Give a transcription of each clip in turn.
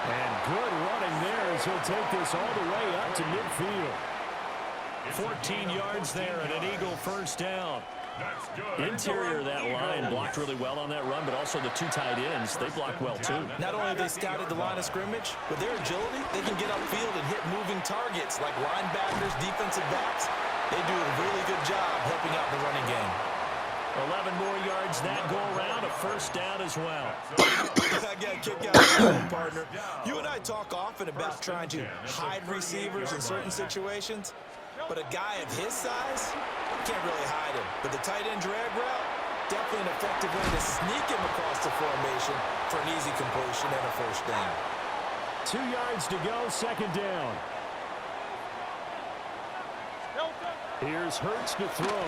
And good running there as he'll take this all the way up to midfield. 14 yards there and an Eagle first down. Interior of that line blocked really well on that run, but also the two tight ends, they blocked well too. Not only have they scouted the line of scrimmage, but their agility, they can get upfield and hit moving targets like linebackers, defensive backs. They do a really good job helping out the running game. 11 more yards that go around, a first down as well. I got a kick out of that, partner. You and I talk often about trying to hide receivers in certain situations, but a guy of his size, can't really hide him. But the tight end drag route, definitely an effective way to sneak him across the formation for an easy completion and a first down. 2 yards to go, second down. Here's Hurts to throw.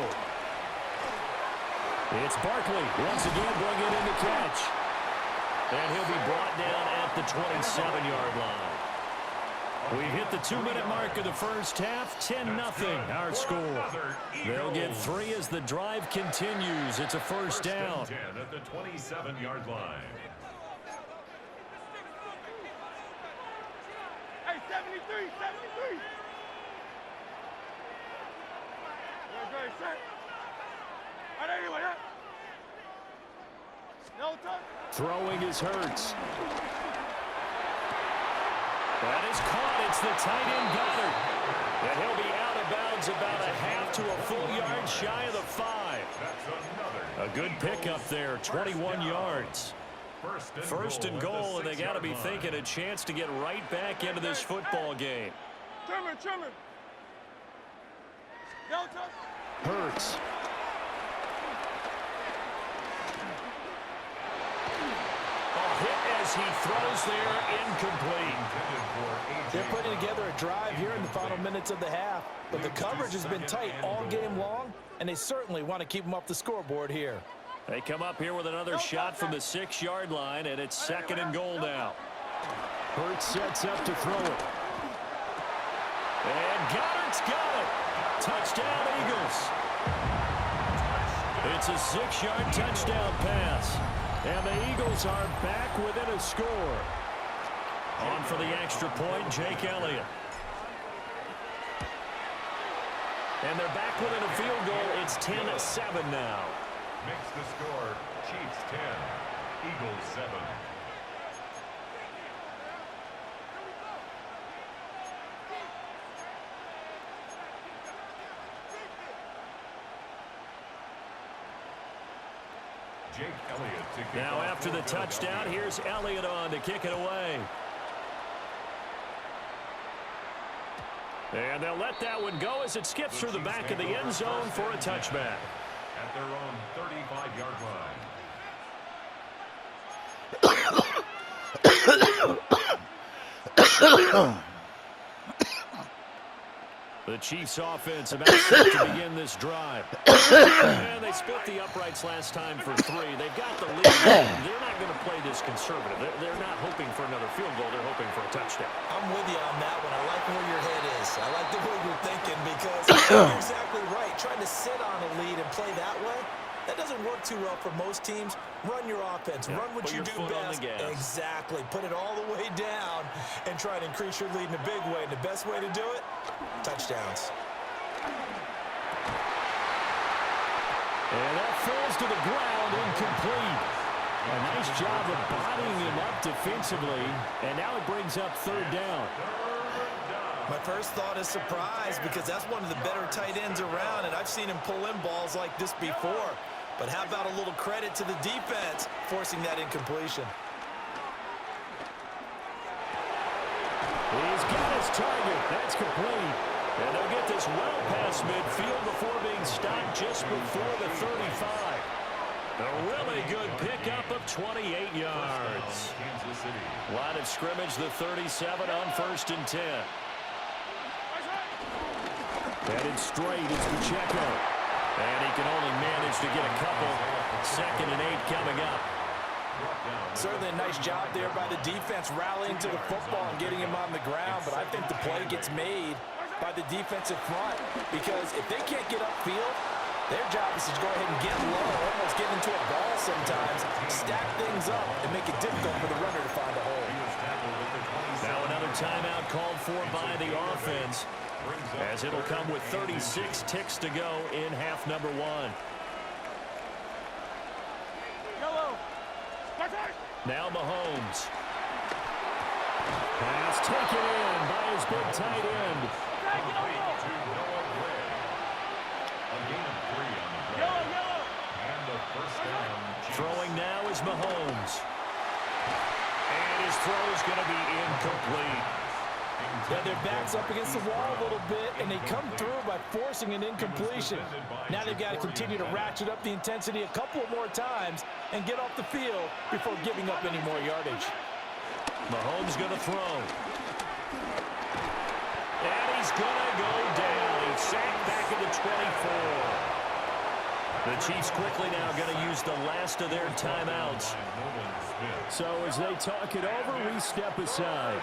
It's Barkley once again bringing in the catch. And he'll be brought down at the 27-yard line. We hit the 2-minute mark of the first half, 10-0 our score. They'll get 3 as the drive continues. It's a first down. 10 at the 27-yard line. Hey, 73, 73. Throwing is Hurts. That is caught. It's the tight end Goddard. And he'll be out of bounds about a half to a full yard shy of the 5. A good pickup there, 21 yards. First and goal, and they got to be thinking a chance to get right back into this football game. Trimmer. Hurts. Hit as he throws there, incomplete. They're putting together a drive here in the final minutes of the half, but the coverage has been tight all game long, and they certainly want to keep them off the scoreboard here. They come up here with another shot from the 6-yard line, and it's second and goal now. Hurts sets up to throw it. And Goddard's got it. Touchdown, Eagles. It's a 6-yard touchdown pass. And the Eagles are back within a score. On for the extra point, Jake Elliott. And they're back within a field goal. It's 10-7 now. Makes the score Chiefs 10, Eagles 7. Jake Elliott to kick now off after the touchdown, here's Elliott on to kick it away. And they'll let that one go as it skips through the back of the end zone for a touchback. At their own 35-yard line. The Chiefs offense about set to begin this drive. And they split the uprights last time for 3. They've got the lead. They're not going to play this conservative. They're not hoping for another field goal. They're hoping for a touchdown. I'm with you on that one. I like where your head is. I like the way you're thinking because you're exactly right. Trying to sit on a lead and play that way, that doesn't work too well for most teams. Run your offense. Run what you do best. Exactly. Put it all the way down and try to increase your lead in a big way. And the best way to do it, touchdowns. And that falls to the ground, incomplete. A nice job of bodying him up defensively. And now it brings up third down. My first thought is surprise because that's one of the better tight ends around, and I've seen him pull in balls like this before. But how about a little credit to the defense forcing that incompletion? He's got his target. That's complete. And they'll get this well past midfield before being stopped just before the 35. A really good pickup of 28 yards. Line of scrimmage, the 37 on 1st and 10. Headed straight is Pacheco. And he can only manage to get a couple. 2nd and 8 coming up. Certainly a nice job there by the defense rallying to the football and getting him on the ground. But I think the play gets made by the defensive front because if they can't get upfield, their job is to go ahead and get low, almost get into a ball sometimes, stack things up, and make it difficult for the runner to find a hole. timeout called for by the offense, as it'll come with 36 ticks to go in half number one. Yellow. Now Mahomes. Pass taken in by his big tight end. Throwing now is Mahomes. And his throw is going to be incomplete. Yeah, their back's up against the wall a little bit, and they come through by forcing an incompletion. Now they've got to continue to ratchet up the intensity a couple more times and get off the field before giving up any more yardage. Mahomes going to throw. And he's going to go down. He's sacked back at the 24. The Chiefs quickly now going to use the last of their timeouts. So as they talk it over, we step aside.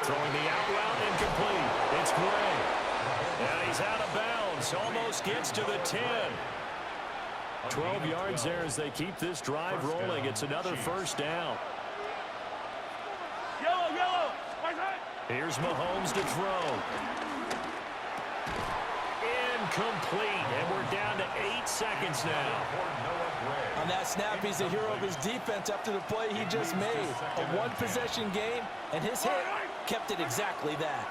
Throwing the out route incomplete. It's Gray. And he's out of bounds. Almost gets to the 10. 12 yards there as they keep this drive rolling. It's another first down. Yellow. Here's Mahomes to throw. Incomplete. And we're down to 8 seconds now. On that snap, he's the hero of his defense after the play he just made. A one-possession game, and his hit kept it exactly that.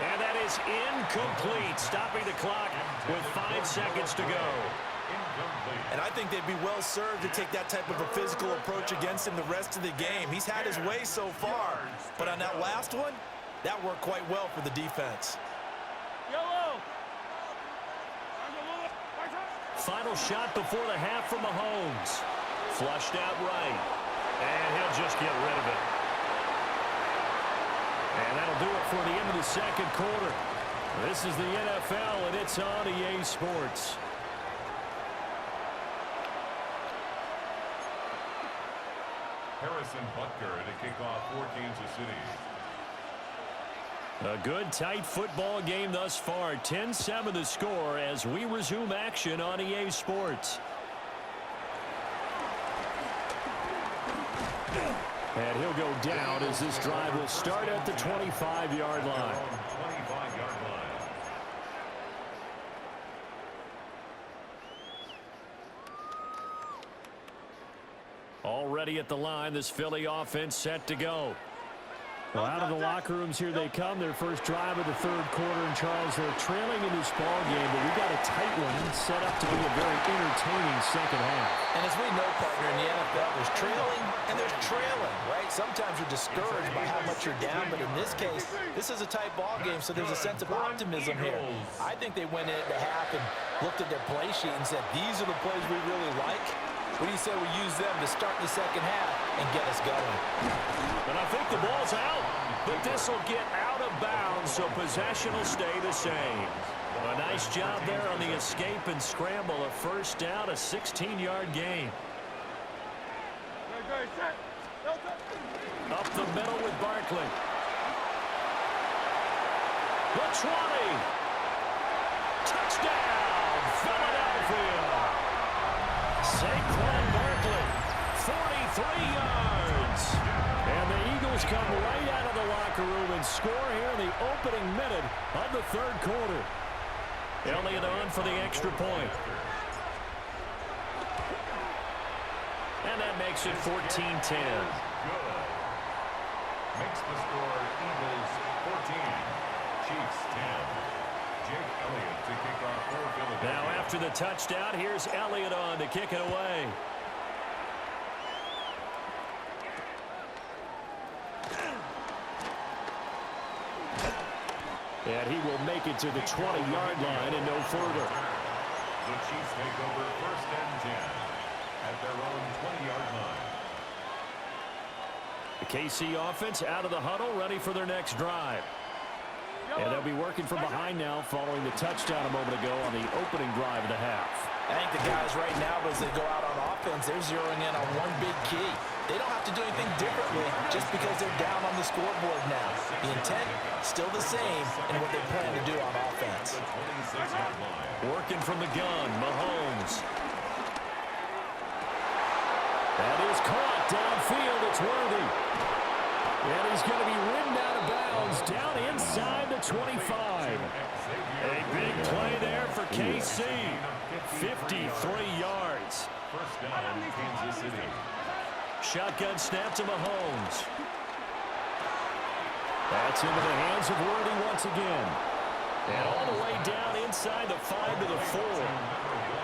And that is incomplete, stopping the clock with 5 seconds to go. And I think they'd be well served to take that type of a physical approach against him the rest of the game. He's had his way so far, but on that last one, that worked quite well for the defense. Yellow. Final shot before the half from Mahomes. Flushed out right. And he'll just get rid of it. And that'll do it for the end of the second quarter. This is the NFL, and it's on EA Sports. Harrison Butker to kick off for Kansas City. A good, tight football game thus far. 10-7 the score as we resume action on EA Sports. And he'll go down as this drive will start at the 25-yard line. 25-yard line. Already at the line, this Philly offense set to go. Well, out of the locker rooms here they come. Their first drive of the third quarter. And, Charles, they're trailing in this ball game, but we got a tight one set up to be a very entertaining second half. And as we know, partner, in the NFL, there's trailing and there's trailing, right? Sometimes you're discouraged by how much you're down, but in this case, this is a tight ball game, so there's a sense of optimism here. I think they went into half and looked at their play sheet and said, these are the plays we really like. What do you say we use them to start the second half and get us going? And I think the ball's out, but this will get out of bounds, so possession will stay the same. A nice job there on the escape and scramble. A first down, a 16-yard gain. Up the middle with Barkley. The 20. Touchdown, Philadelphia. Saquon Barkley, 43 yards. And the Eagles come right out of the locker room and score here in the opening minute of the third quarter. Elliott on for the extra point. And that makes it 14-10. Makes the score Eagles 14, Chiefs 10. Jake Elliott to kick off for Philadelphia. Now after the touchdown, here's Elliott on to kick it away. And he will make it to the 20-yard line and no further. The Chiefs take over first and 10 at their own 20-yard line. The KC offense out of the huddle, ready for their next drive. And they'll be working from behind now following the touchdown a moment ago on the opening drive of the half. I think the guys right now, as they go out on offense, they're zeroing in on one big key. They don't have to do anything differently just because they're down on the scoreboard now. The intent, still the same in what they plan to do on offense. Working from the gun, Mahomes. That is caught. Downfield, it's Worthy. And he's going to be ridden out of bounds down inside the 25. A big play there for KC. 53 yards. First down, Kansas City. Shotgun snap to Mahomes. That's into the hands of Worthy once again. And all the way down inside the 5 to the 4.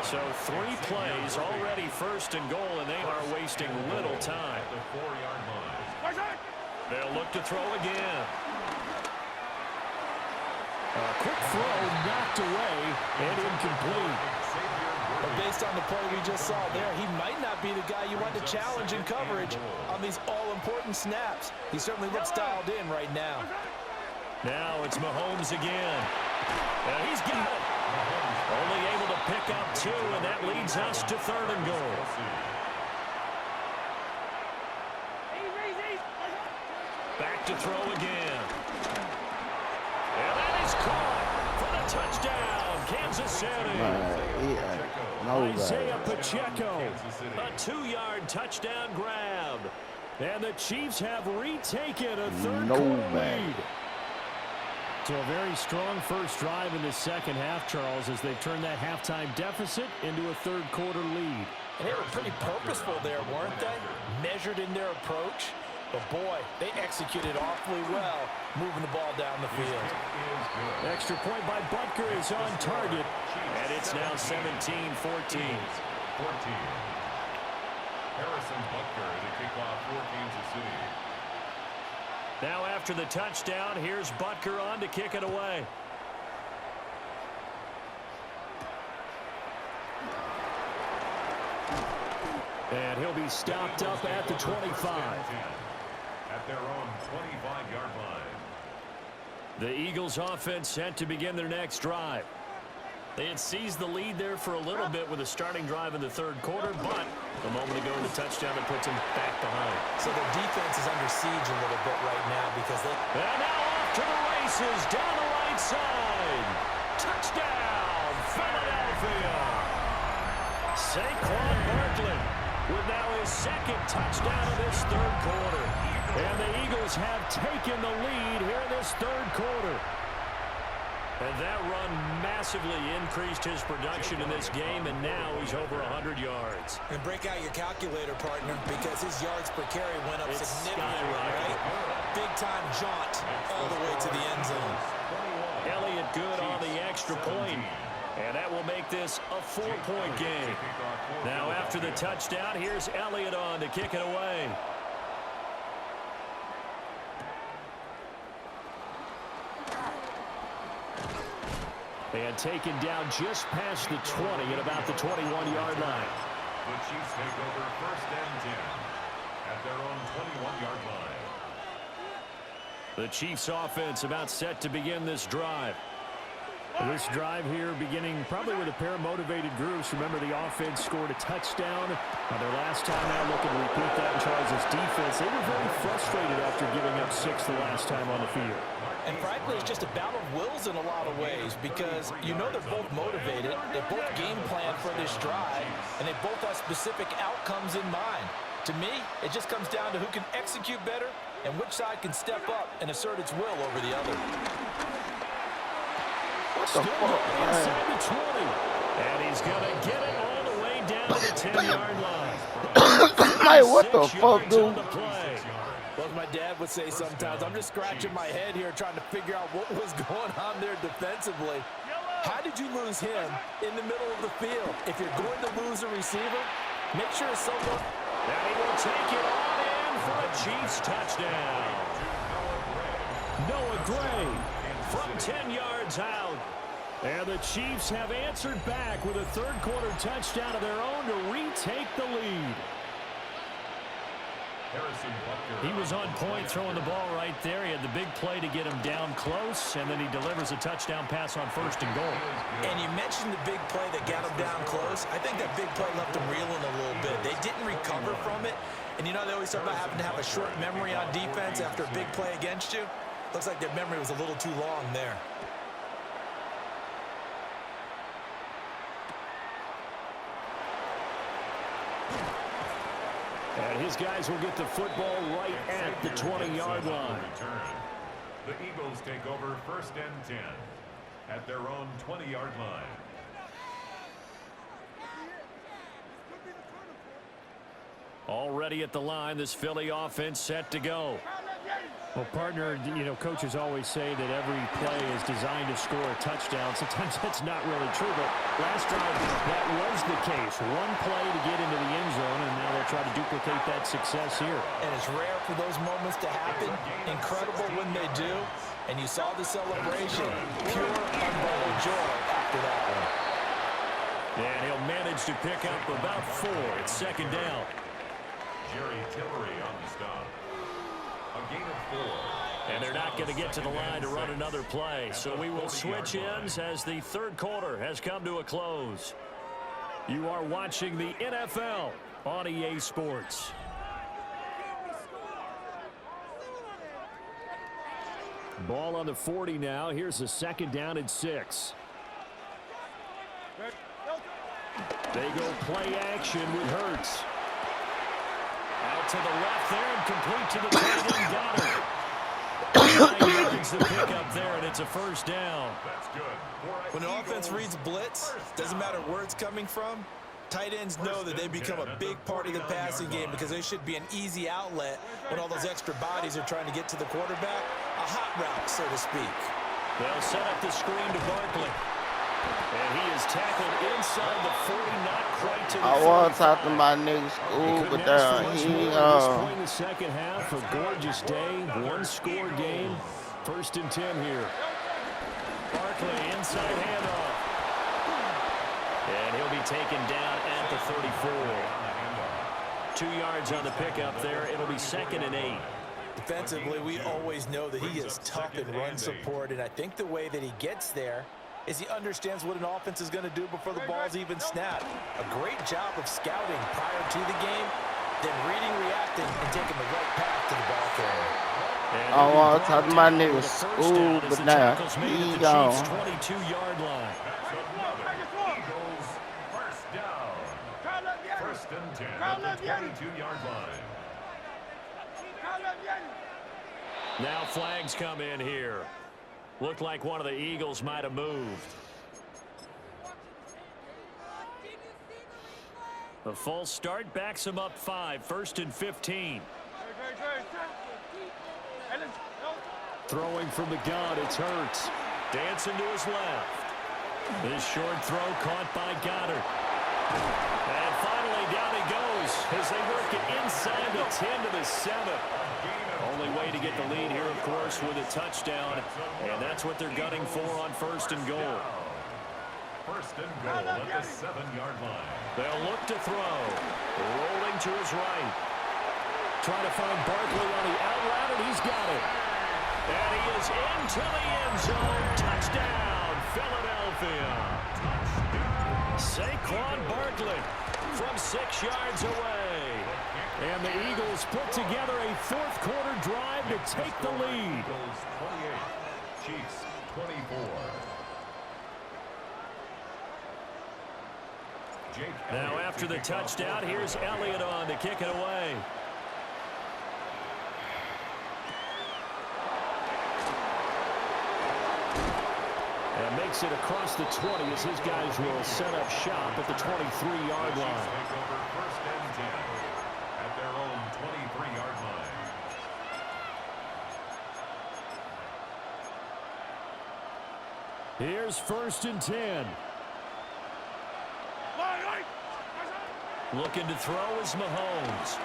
So 3 plays already first and goal, and they are wasting little time. The 4-yard line. They'll look to throw again. A quick throw knocked away and incomplete. But based on the play we just saw there, he might not be the guy you want to challenge in coverage on these all-important snaps. He certainly looks dialed in right now. Now it's Mahomes again. And he's got it. Only able to pick up 2, and that leads us to 3rd and goal. Back to throw again. And that is caught for the touchdown, Kansas City. Isaiah Pacheco, a 2-yard touchdown grab. And the Chiefs have retaken a third-quarter lead. So a very strong first drive in the second half, Charles, as they've turned that halftime deficit into a third-quarter lead. And they were pretty purposeful there, weren't they? Measured in their approach. But, boy, they executed awfully well, moving the ball down the field. Extra point by Butker is on target, and it's now 17-14. Harrison Butker, the kickoff for Kansas City. Now after the touchdown, here's Butker on to kick it away. And he'll be stopped up at the 25. At their own 25-yard line. The Eagles offense set to begin their next drive. They had seized the lead there for a little bit with a starting drive in the third quarter, but a moment ago the touchdown that puts them back behind. So their defense is under siege a little bit right now because they... And now off to the races down the right side. Touchdown, Philadelphia. Saquon Barkley with now his second touchdown of this third quarter. And the Eagles have taken the lead here in this third quarter. And that run massively increased his production in this game, and now he's over 100 yards. And break out your calculator, partner, because his yards per carry went up significantly, right? Big-time jaunt all the way to the end zone. Elliott good on the extra point, and that will make this a 4-point game. Now after the touchdown, here's Elliott on to kick it away. And taken down just past the 20 at about the 21-yard line. The Chiefs take over first and 10 at their own 21-yard line. The Chiefs offense about set to begin this drive. This drive here beginning probably with a pair of motivated groups. Remember, the offense scored a touchdown. Their last time out, looking to repeat that in Charles' defense. They were very frustrated after giving up 6 the last time on the field. And frankly, it's just a battle of wills in a lot of ways because you know they're both motivated, they both game plan for this drive, and they both have specific outcomes in mind. To me, it just comes down to who can execute better and which side can step up and assert its will over the other. Still inside the 20, and he's going to get it all the way down to the 10-yard line. Hey, what the fuck, dude? Well, as my dad would say sometimes, I'm just scratching my head here trying to figure out what was going on there defensively. How did you lose him in the middle of the field? If you're going to lose a receiver, make sure someone... And he will take it on in for a Chiefs touchdown. Noah Gray from 10 yards out. And the Chiefs have answered back with a third-quarter touchdown of their own to retake the lead. He was on point throwing the ball right there. He had the big play to get him down close, and then he delivers a touchdown pass on first and goal. And you mentioned the big play that got him down close. I think that big play left him reeling a little bit. They didn't recover from it. And you know they always talk about having to have a short memory on defense after a big play against you. Looks like their memory was a little too long there. And his guys will get the football right at the 20-yard line. The Eagles take over 1st and 10 at their own 20-yard line. Already at the line, this Philly offense set to go. Well, partner, you know, coaches always say that every play is designed to score a touchdown. Sometimes that's not really true, but last drive, that was the case. One play to get into the end zone, and now they'll try to duplicate that success here. And it's rare for those moments to happen. Incredible when they do. And you saw the celebration. Pure, unbridled joy after that one. And he'll manage to pick up about 4. It's 2nd down. Jerry Tillery on the stop. A gain of 4. And they're not going to get to the line to run another play. So we will switch ends as the 3rd quarter has come to a close. You are watching the NFL on EA Sports. Ball on the 40 now. Here's a 2nd down and 6. They go play action with Hurts. Out to the left there and complete to the tight end Goddard. 9 yards to pick up there, and it's a 1st down. That's good. When an offense reads blitz, doesn't matter where it's coming from, tight ends know that they become a big part of the passing game because they should be an easy outlet when all those extra bodies are trying to get to the quarterback. A hot route, so to speak. They'll set up the screen to Barkley. And he is tackled inside the 40, not quite to the 45. I was talking about niggas school, but He the second half, a gorgeous day, 1-score game. 1st and 10 here. Barkley inside handoff. And he'll be taken down at the 34. 2 yards on the pickup there. It'll be 2nd and 8. Defensively, we always know that he is tough in run support, and I think the way that he gets there is he understands what an offense is going to do before the ball's even snapped. A great job of scouting prior to the game, then reading, reacting, and taking the right path to the ball carrier. I was talking about niggas school, but now he gone. 22-yard line. Eagles 1st down. 1st and 10 at the 22-yard line. Now flags come in here. Looked like one of the Eagles might have moved. The false start backs him up 5. 1st and 15. Throwing from the gun, it's Hurts. Dancing to his left. This short throw caught by Goddard. And finally down he goes as they work it inside the 10 to the 7. Only way to get the lead here, of course, with a touchdown. And that's what they're gunning for on 1st and goal. 1st and goal at the 7-yard line. They'll look to throw. Rolling to his right. Trying to find Barkley on the out route, and he's got it. And he is into the end zone. Touchdown, Philadelphia. Saquon Barkley from 6 yards away. And the Eagles put together a 4th quarter drive to take the lead. Eagles 28, Chiefs 24. Now after the touchdown, here's Elliott on to kick it away. And makes it across the 20 as his guys will set up shop at the 23-yard line. Take over 1st and 10 at their own 23-yard line. Here's 1st and 10. Looking to throw is Mahomes.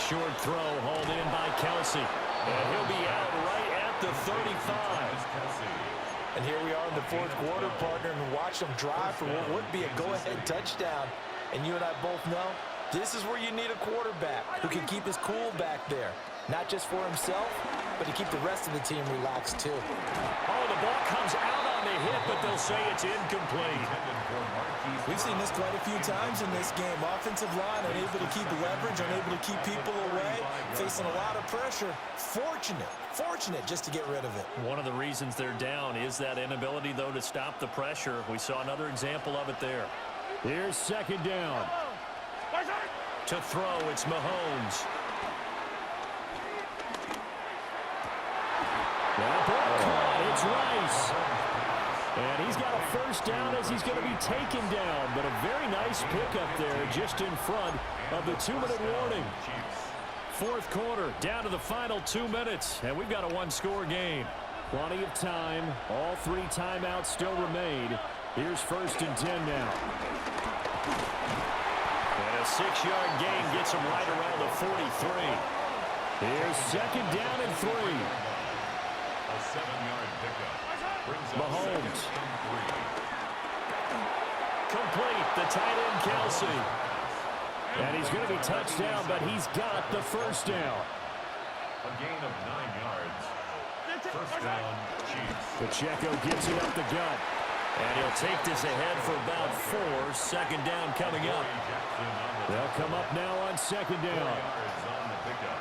Short throw hauled in by Kelsey. And he'll be out right at the 35. And here we are in the 4th quarter, partner, and watch them drive for what would be a go-ahead touchdown. And you and I both know this is where you need a quarterback who can keep his cool back there. Not just for himself, but to keep the rest of the team relaxed, too. Oh, the ball comes out on the hit, but they'll say it's incomplete. We've seen this quite a few times in this game. Offensive line unable to keep leverage, unable to keep people away, facing a lot of pressure. Fortunate just to get rid of it. One of the reasons they're down is that inability, though, to stop the pressure. We saw another example of it there. Here's 2nd down. To throw, it's Mahomes. That ball caught. It's Rice. And he's got a first down as he's going to be taken down. But a very nice pickup there just in front of the 2-minute warning. Fourth quarter, down to the final 2 minutes. And we've got a one-score game. Plenty of time. All 3 timeouts still remain. Here's 1st and 10 now. And a 6-yard gain gets him right around the 43. Here's 2nd down and 3. A 7-yard pickup. Mahomes. Complete. The tight end, Kelsey. And he's going to be touched down, but he's got the first down. A gain of 9 yards. First down, Chiefs. Pacheco gets it up the gut. And he'll take this ahead for about 4. 2nd down coming up. They'll come up now on 2nd down. On the pickup.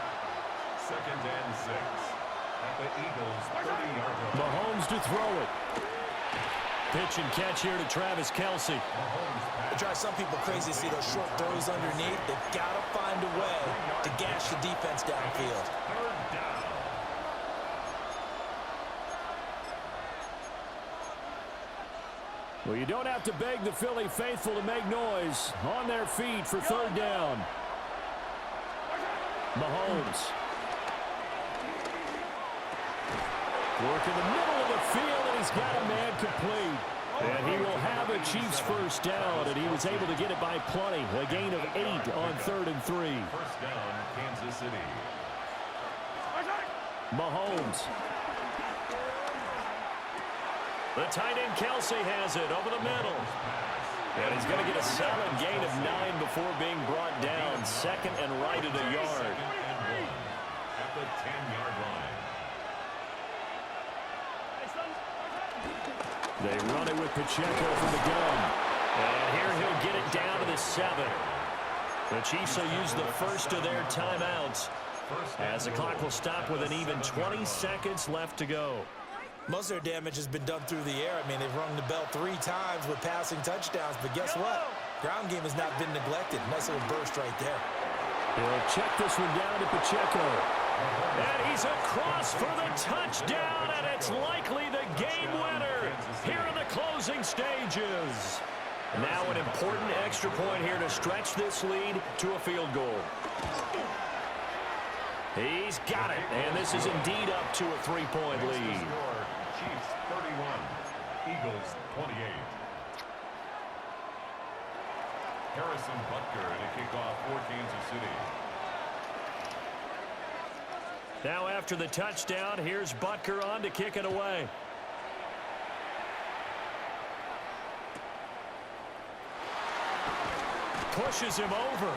2nd and 6. At the Eagles' 30-yard line. Mahomes to throw it. Pitch and catch here to Travis Kelsey. It drives some people crazy to see those short throws underneath. They've got to find a way to gash the defense downfield. 3rd down. Well, you don't have to beg the Philly faithful to make noise. On their feet for 3rd down. Mahomes. Work in the middle of the field, and he's got a man complete. And he will have a Chiefs first down, and he was able to get it by plenty. A gain of 8 on 3rd and 3. First down, Kansas City. Mahomes. The tight end Kelsey has it over the middle. And he's going to get a solid gain of 9 before being brought down. 2nd and right at a yard. 2nd and 1 at the 10-yard line. They run it with Pacheco from the gun. And here he'll get it down to the 7. The Chiefs will use the first of their timeouts as the clock will stop with an even 20 seconds left to go. Most of their damage has been done through the air. I mean, they've rung the bell 3 times with passing touchdowns. But guess what? Ground game has not been neglected. Nice little burst right there. He'll check this one down to Pacheco. And he's across for the touchdown, and it's likely the game winner here in the closing stages. Now an important extra point here to stretch this lead to a field goal. He's got it, and this is indeed up to a 3-point lead. Chiefs 31, Eagles 28. Harrison Butker to kick off for Kansas City. Now after the touchdown, here's Butker on to kick it away. Pushes him over.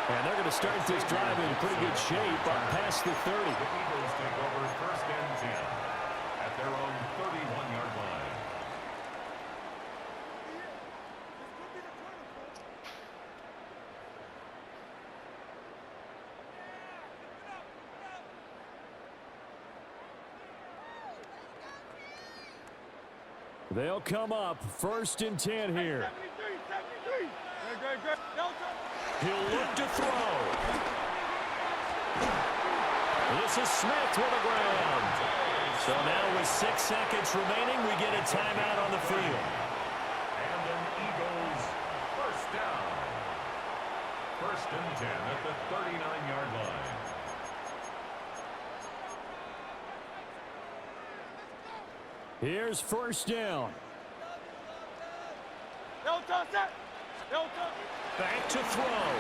And they're going to start this drive in pretty good shape up past the 30. The Eagles take over 1st and 10 at their own 31-yard line. They'll come up 1st and 10 here. He'll look to throw. This is Smith with the ground. So now with 6 seconds remaining, we get a timeout on the field. And an Eagles first down. 1st and 10 at the 39-yard line. Here's 1st down. Back to throw.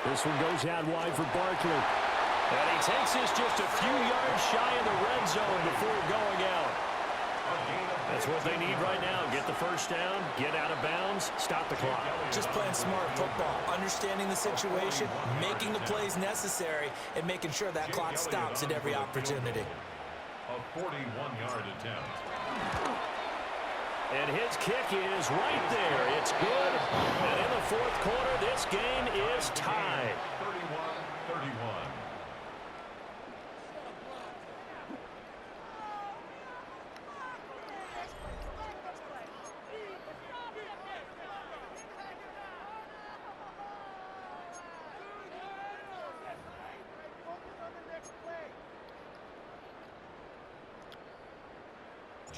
This one goes out wide for Barkley. And he takes this just a few yards shy of the red zone before going out. That's what they need right now. Get the first down, get out of bounds, stop the clock. Just playing smart football, understanding the situation, making the plays necessary, and making sure that clock stops at every opportunity. A 41-yard attempt. And his kick is right there. It's good. And in the 4th quarter, this game is tied. 31-31.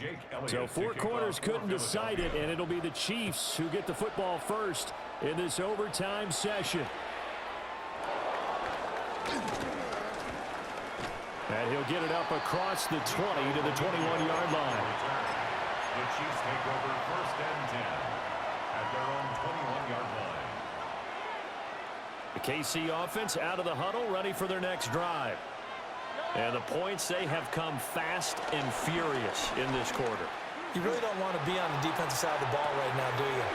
Jake Elliott So to four kick quarters off for couldn't decide it, Philadelphia. and it'll be the Chiefs who get the football first in this overtime session. And he'll get it up across the 20 to the 21-yard line. The Chiefs take over 1st and 10 at their own 21-yard line. The KC offense out of the huddle, ready for their next drive. And the points, they have come fast and furious in this quarter. You really don't want to be on the defensive side of the ball right now, do you?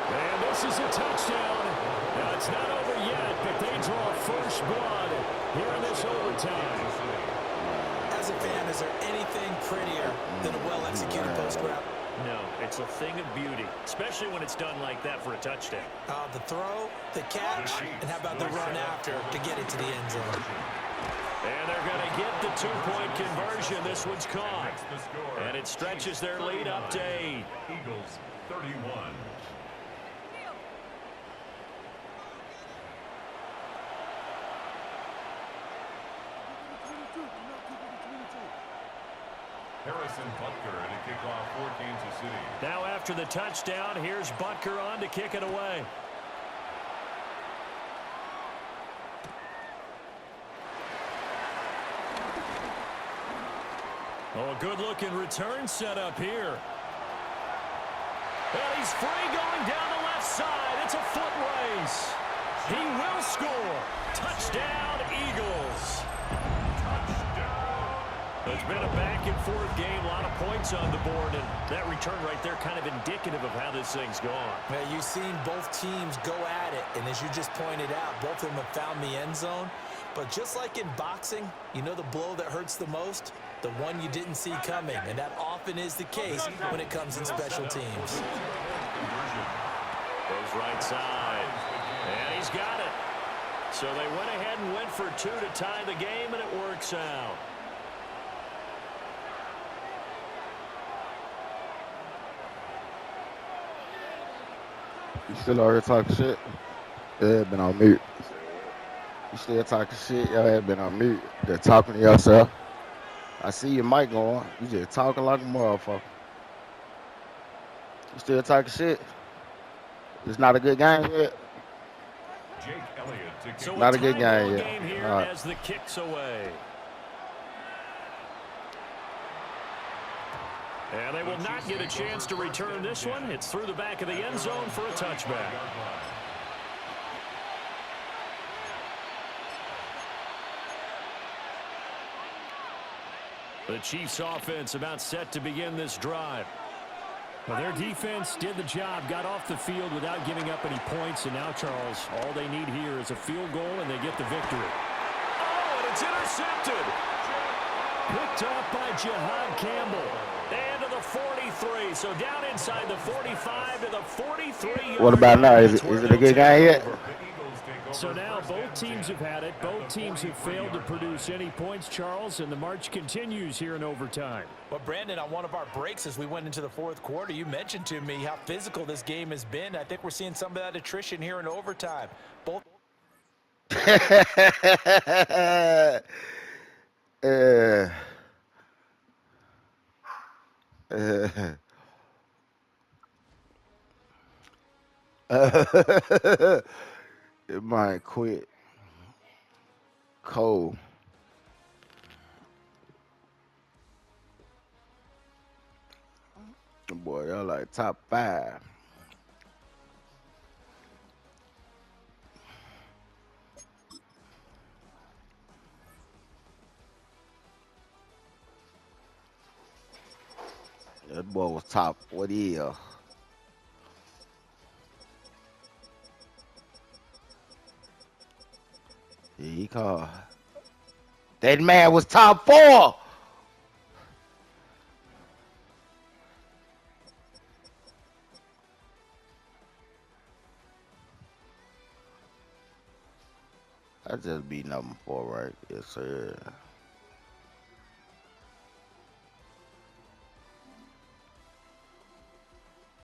And this is a touchdown. Now, it's not over yet, but they draw first blood here in this overtime. As a fan, is there anything prettier than a well-executed post route? No, it's a thing of beauty, especially when it's done like that for a touchdown. The throw, the catch, and how about the run after to get it to the end zone? And they're going to get the two-point conversion. This one's caught. And it stretches their lead up to 8. Eagles 31. Harrison Butker to kick off for Kansas City. Now after the touchdown, here's Butker on to kick it away. Oh, a good-looking return set up here. And he's free going down the left side. It's a foot race. He will score. Touchdown, Eagles. It's been a back-and-forth game, a lot of points on the board, and that return right there kind of indicative of how this thing's gone. Now, you've seen both teams go at it, and as you just pointed out, both of them have found the end zone. But just like in boxing, you know the blow that hurts the most? The one you didn't see coming, and that often is the case when it comes in special teams. Goes right side, and he's got it. So they went ahead and went for 2 to tie the game, and it works out. You still out here talking shit? Yeah, been on mute. You still talking shit? Y'all have been on mute. Just talking to yourself. I see your mic going. You just talking like a motherfucker. You still talking shit? It's not a good game yet. Jake Elliott to kick So Not a good tie game ball yet. game here All right. as the kick's away. And they will not get a chance to return this one. It's through the back of the end zone for a touchback. The Chiefs offense about set to begin this drive. Well, their defense did the job, got off the field without giving up any points, and now, Charles, all they need here is a field goal, and they get the victory. Oh, and it's intercepted. Picked off by Jihad Campbell. And to the 43. So down inside the 45 to the 43. What about now? Is it a good game yet? So now both teams have had it. Both teams have failed to produce any points, Charles, and the march continues here in overtime. Well, Brandon, on one of our breaks as we went into the fourth quarter, you mentioned to me how physical this game has been. I think we're seeing some of that attrition here in overtime. Both It might quit. Cold. Boy, y'all like top 5. That boy was top 40. He called. That man was top 4. I just be number 4, right? Yes, sir.